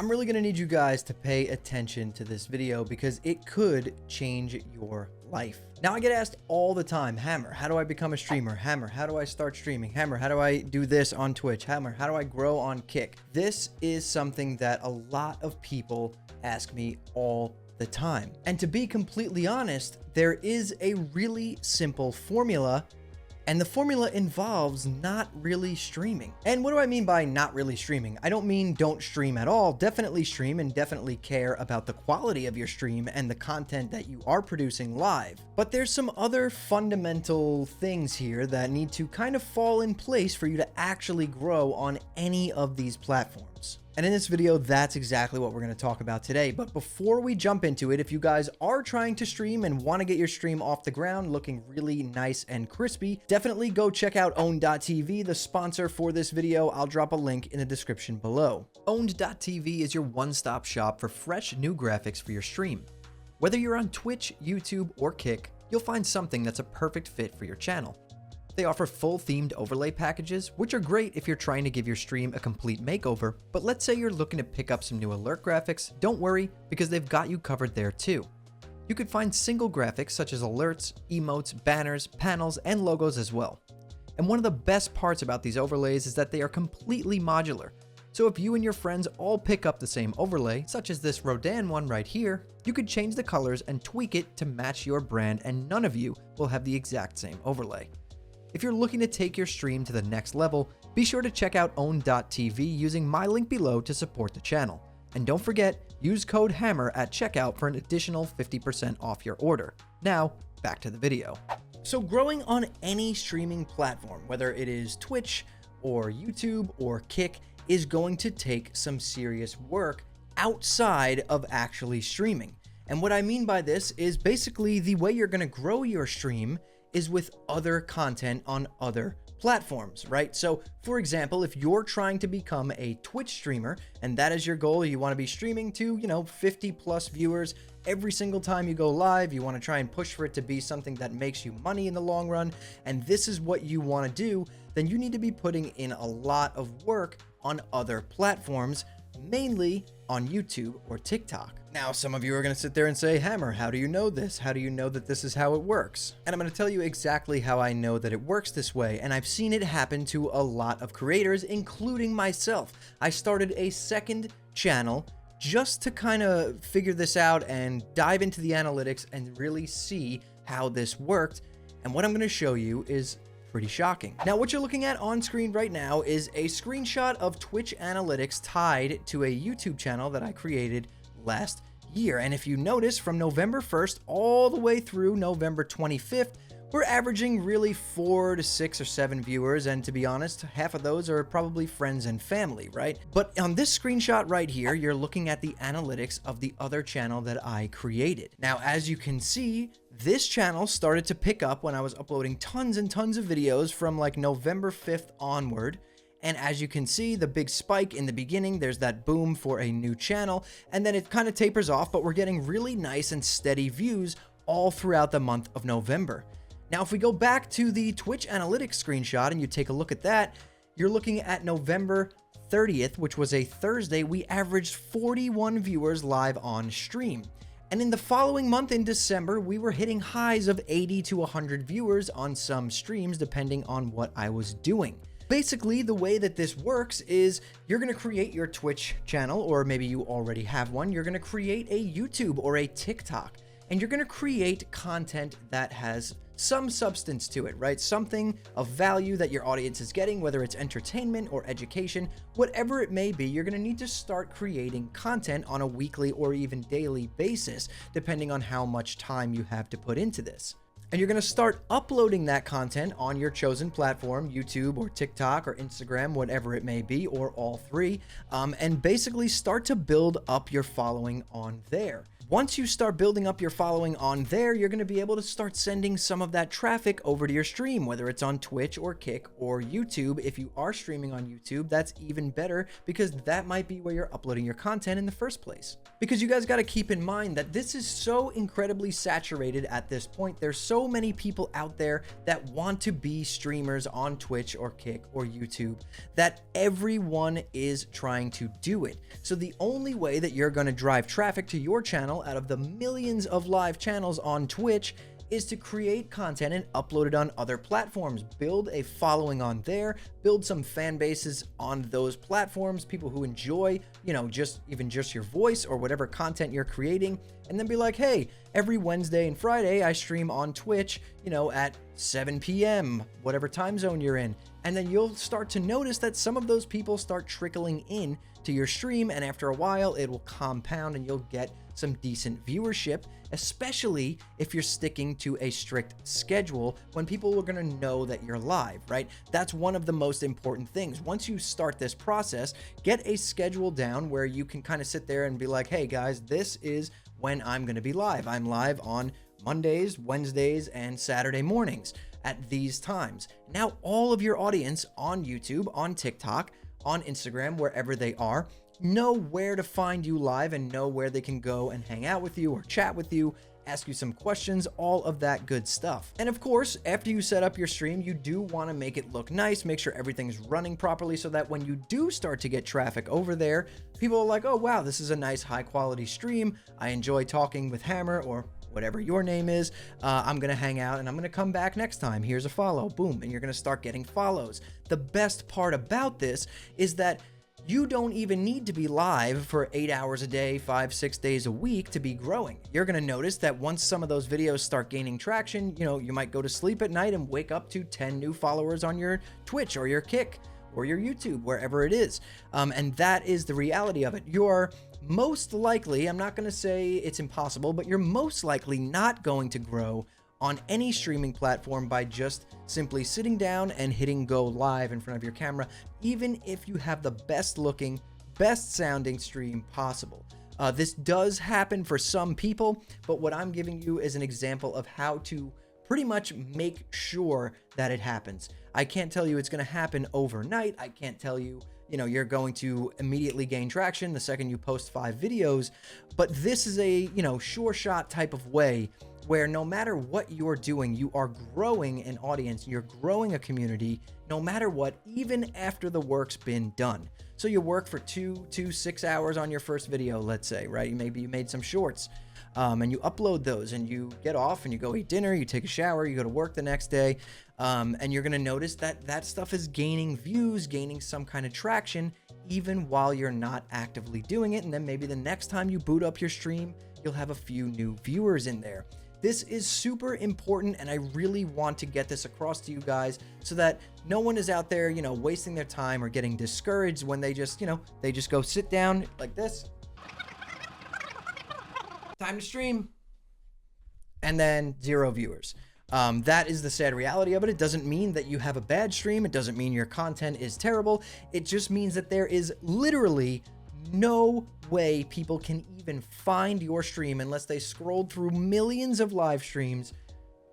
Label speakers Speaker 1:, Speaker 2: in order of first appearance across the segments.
Speaker 1: I'm really gonna need you guys to pay attention to this video because it could change your life. Now I get asked all the time, Hammer, how do I become a streamer? Hammer, how do I start streaming? Hammer, how do I do this on Twitch? Hammer, how do I grow on Kick? This is something that a lot of people ask me all the time. And to be completely honest, there is a really simple formula. And the formula involves not really streaming. And what do I mean by not really streaming? I don't mean don't stream at all. Definitely stream and definitely care about the quality of your stream and the content that you are producing live. But there's some other fundamental things here that need to kind of fall in place for you to actually grow on any of these platforms. And in this video, that's exactly what we're going to talk about today. But before we jump into it, if you guys are trying to stream and want to get your stream off the ground looking really nice and crispy, definitely go check out Owned.tv, the sponsor for this video. I'll drop a link in the description below. Owned.tv is your one-stop shop for fresh new graphics for your stream. Whether you're on Twitch, YouTube, or Kick, you'll find something that's a perfect fit for your channel. They offer full themed overlay packages, which are great if you're trying to give your stream a complete makeover, but let's say you're looking to pick up some new alert graphics, don't worry, because they've got you covered there too. You could find single graphics such as alerts, emotes, banners, panels, and logos as well. And one of the best parts about these overlays is that they are completely modular. So if you and your friends all pick up the same overlay, such as this Rodan one right here, you could change the colors and tweak it to match your brand, and none of you will have the exact same overlay. If you're looking to take your stream to the next level, be sure to check out Owned.tv using my link below to support the channel. And don't forget, use code HAMMER at checkout for an additional 50% off your order. Now, back to the video. So growing on any streaming platform, whether it is Twitch or YouTube or Kick, is going to take some serious work outside of actually streaming. And what I mean by this is basically the way you're going to grow your stream is with other content on other platforms, right? So for example, if you're trying to become a Twitch streamer and that is your goal, you want to be streaming to, 50 plus viewers every single time you go live, you want to try and push for it to be something that makes you money in the long run, and this is what you want to do, then you need to be putting in a lot of work on other platforms, mainly on YouTube or TikTok. Now, some of you are going to sit there and say, Hammer, how do you know this? How do you know that this is how it works? And I'm going to tell you exactly how I know that it works this way. And I've seen it happen to a lot of creators, including myself. I started a second channel just to kind of figure this out and dive into the analytics and really see how this worked. And what I'm going to show you is pretty shocking. Now, what you're looking at on screen right now is a screenshot of Twitch analytics tied to a YouTube channel that I created last year. And if you notice, from November 1st all the way through November 25th, we're averaging really 4 to 6 or 7 viewers. And to be honest, half of those are probably friends and family, right? But on this screenshot right here, you're looking at the analytics of the other channel that I created. Now, as you can see, this channel started to pick up when I was uploading tons and tons of videos from like November 5th onward. And as you can see, the big spike in the beginning, there's that boom for a new channel, and then it kind of tapers off, but we're getting really nice and steady views all throughout the month of November. Now, if we go back to the Twitch analytics screenshot and you take a look at that, you're looking at November 30th, which was a Thursday, we averaged 41 viewers live on stream. And in the following month in December, we were hitting highs of 80 to 100 viewers on some streams, depending on what I was doing. Basically, the way that this works is you're going to create your Twitch channel, or maybe you already have one. You're going to create a YouTube or a TikTok, and you're going to create content that has some substance to it, right? Something of value that your audience is getting, whether it's entertainment or education, whatever it may be. You're going to need to start creating content on a weekly or even daily basis, depending on how much time you have to put into this. And you're going to start uploading that content on your chosen platform, YouTube or TikTok or Instagram, whatever it may be, or all three, and basically start to build up your following on there. Once you start building up your following on there, you're going to be able to start sending some of that traffic over to your stream, whether it's on Twitch or Kick or YouTube. If you are streaming on YouTube, that's even better because that might be where you're uploading your content in the first place. Because you guys got to keep in mind that this is so incredibly saturated at this point. There's so many people out there that want to be streamers on Twitch or Kick or YouTube that everyone is trying to do it. So the only way that you're going to drive traffic to your channel out of the millions of live channels on Twitch is to create content and upload it on other platforms, build a following on there, build some fan bases on those platforms, people who enjoy, you know, just your voice or whatever content you're creating, and then be like, hey, every Wednesday and Friday I stream on Twitch, you know, at 7 p.m., whatever time zone you're in. And then you'll start to notice that some of those people start trickling in to your stream, and after a while it will compound and you'll get some decent viewership, especially if you're sticking to a strict schedule when people are going to know that you're live, right? That's one of the most important things. Once you start this process, get a schedule down where you can kind of sit there and be like, hey guys, this is when I'm going to be live. I'm live on Mondays, Wednesdays, and Saturday mornings at these times. Now all of your audience on YouTube, on TikTok, on Instagram, wherever they are, know where to find you live and know where they can go and hang out with you or chat with you, ask you some questions, all of that good stuff. And of course, after you set up your stream, you do want to make it look nice, make sure everything's running properly so that when you do start to get traffic over there, people are like, oh wow, this is a nice high quality stream. I enjoy talking with Hammer or whatever your name is. I'm going to hang out and I'm going to come back next time. Here's a follow, boom. And you're going to start getting follows. The best part about this is that you don't even need to be live for 8 hours a day, 5-6 days a week to be growing. You're going to notice that once some of those videos start gaining traction, you know, you might go to sleep at night and wake up to 10 new followers on your Twitch or your Kick or your YouTube, wherever it is. And that is the reality of it. You're most likely, I'm not going to say it's impossible, but you're most likely not going to grow on any streaming platform by just simply sitting down and hitting go live in front of your camera, even if you have the best looking, best sounding stream possible. This does happen for some people, but what I'm giving you is an example of how to pretty much make sure that it happens. I can't tell you it's going to happen overnight. I can't tell you, you know, you're going to immediately gain traction the second you post 5 videos, but this is a, you know, sure shot type of way where no matter what you're doing, you are growing an audience, you're growing a community, no matter what, even after the work's been done. So you work for 6 hours on your first video, let's say, right? Maybe you made some shorts and you upload those and you get off and you go eat dinner, you take a shower, you go to work the next day, and you're going to notice that that stuff is gaining views, gaining some kind of traction, even while you're not actively doing it. And then maybe the next time you boot up your stream, you'll have a few new viewers in there. This is super important, and I really want to get this across to you guys so that no one is out there, you know, wasting their time or getting discouraged when they just, you know, they just go sit down like this. Time to stream. And then 0 viewers. That is the sad reality of it. It doesn't mean that you have a bad stream. It doesn't mean your content is terrible. It just means that there is literally no way people can even find your stream unless they scrolled through millions of live streams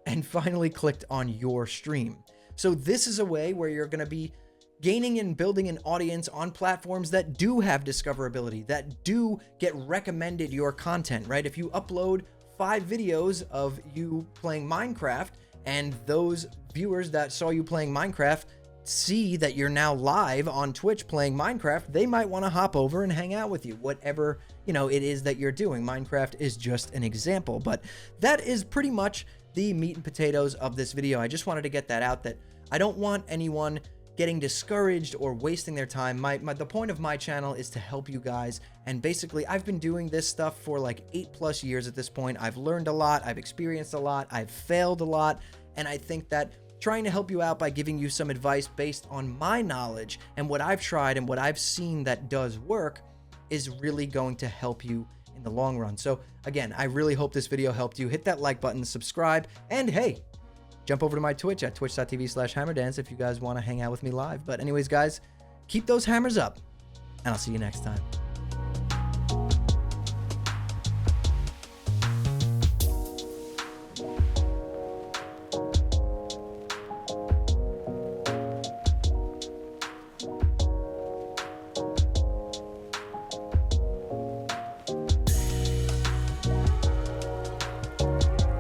Speaker 1: and finally clicked on your stream. So this is a way where you're going to be gaining and building an audience on platforms that do have discoverability, that do get recommended your content, right? If you upload 5 videos of you playing Minecraft and those viewers that saw you playing Minecraft see that you're now live on Twitch playing Minecraft, they might want to hop over and hang out with you, whatever, you know, it is that you're doing. Minecraft is just an example, but that is pretty much the meat and potatoes of this video. I just wanted to get that out, that I don't want anyone getting discouraged or wasting their time. The point of my channel is to help you guys, and basically I've been doing this stuff for like 8+ years at this point. I've learned a lot, I've experienced a lot, I've failed a lot, and I think that trying to help you out by giving you some advice based on my knowledge and what I've tried and what I've seen that does work is really going to help you in the long run. So again, I really hope this video helped you. Hit that like button, subscribe, and hey, jump over to my Twitch at twitch.tv/hammerdance if you guys want to hang out with me live. But anyways, guys, keep those hammers up, and I'll see you next time.